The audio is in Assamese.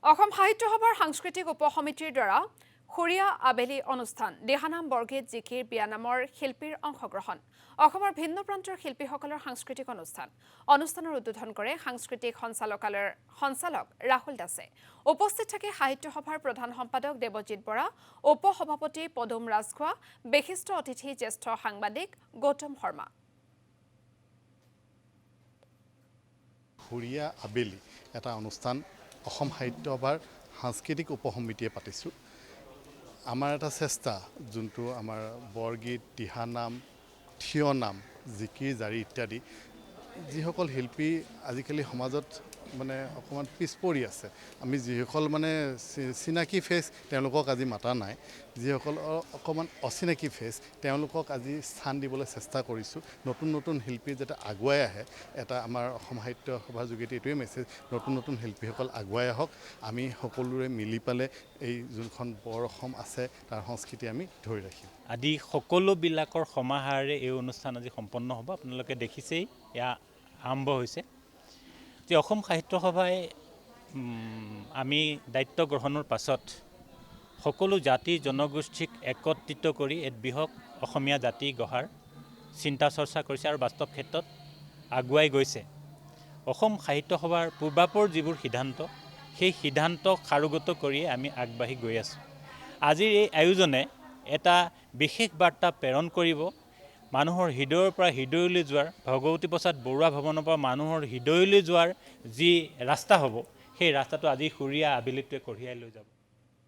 অসম সাহিত্য সভাৰ সাংস্কৃতিক উপসমিতিৰ দ্বাৰা খুৰীয়া আবেলি অনুষ্ঠান দিহানাম বৰগীত জিকিৰ বিয়ানামৰ শিল্পীৰ অংশগ্ৰহণ অসমৰ ভিন্ন প্ৰান্তৰ শিল্পীসকলৰ সাংস্কৃতিক অনুষ্ঠানৰ উদ্বোধন কৰে সাংস্কৃতিক সঞ্চালকালয়ৰ সঞ্চালক ৰাহুল দাসে উপস্থিত থাকে সাহিত্য সভাৰ প্ৰধান সম্পাদক দেৱজিৎ বৰা উপসভাপতি পদুম ৰাজখোৱা বিশিষ্ট অতিথি জ্যেষ্ঠ সাংবাদিক গৌতম শৰ্মা খুৰীয়া আবেলি এটা অনুষ্ঠান অসম সাহিত্য সভাৰ সাংস্কৃতিক উপসমিতিয়ে পাতিছোঁ আমাৰ এটা চেষ্টা যোনটো আমাৰ বৰগীত দিহানাম থিয়নাম জিকিৰ জাৰি ইত্যাদি যিসকল শিল্পী আজিকালি সমাজত মানে অকণমান পিছ পৰি আছে আমি যিসকল মানে চিনাকি ফেচ তেওঁলোকক আজি মাতা নাই যিসকল অকণমান অচিনাকি ফেচ তেওঁলোকক আজি স্থান দিবলৈ চেষ্টা কৰিছোঁ নতুন নতুন শিল্পী যাতে আগুৱাই আহে এটা আমাৰ অসম সাহিত্য সভাৰ যোগেদি এইটোৱে মেছেজ নতুন নতুন শিল্পীসকল আগুৱাই আহক আমি সকলোৰে মিলি পালে এই যোনখন বৰ অসম আছে তাৰ সংস্কৃতি আমি ধৰি ৰাখিম আদি সকলোবিলাকৰ সমাহাৰে এই অনুষ্ঠান আজি সম্পন্ন হ'ব আপোনালোকে দেখিছেই এয়া আৰম্ভ হৈছে যে অসম সাহিত্য সভাই আমি দায়িত্ব গ্ৰহণৰ পাছত সকলো জাতি জনগোষ্ঠীক একত্ৰিত কৰি এক বৃহৎ অসমীয়া জাতি গঢ়াৰ চিন্তা চৰ্চা কৰিছে আৰু বাস্তৱ ক্ষেত্ৰত আগুৱাই গৈছে অসম সাহিত্য সভাৰ পূৰ্বাপৰ যিবোৰ সিদ্ধান্ত সেই সিদ্ধান্তক সাৰোগত কৰিয়ে আমি আগবাঢ়ি গৈ আছোঁ আজিৰ এই আয়োজনে এটা বিশেষ বাৰ্তা প্ৰেৰণ কৰিব মানুহৰ হৃদয়ৰ পৰা হৃদয়লৈ যোৱাৰ ভগৱতী প্ৰসাদ বৰুৱা ভৱনৰ পৰা মানুহৰ হৃদয়লৈ যোৱাৰ যি ৰাস্তা হ'ব সেই ৰাস্তাটো আজি খুৰীয়া আবেলিটোৱে কঢ়িয়াই লৈ যাব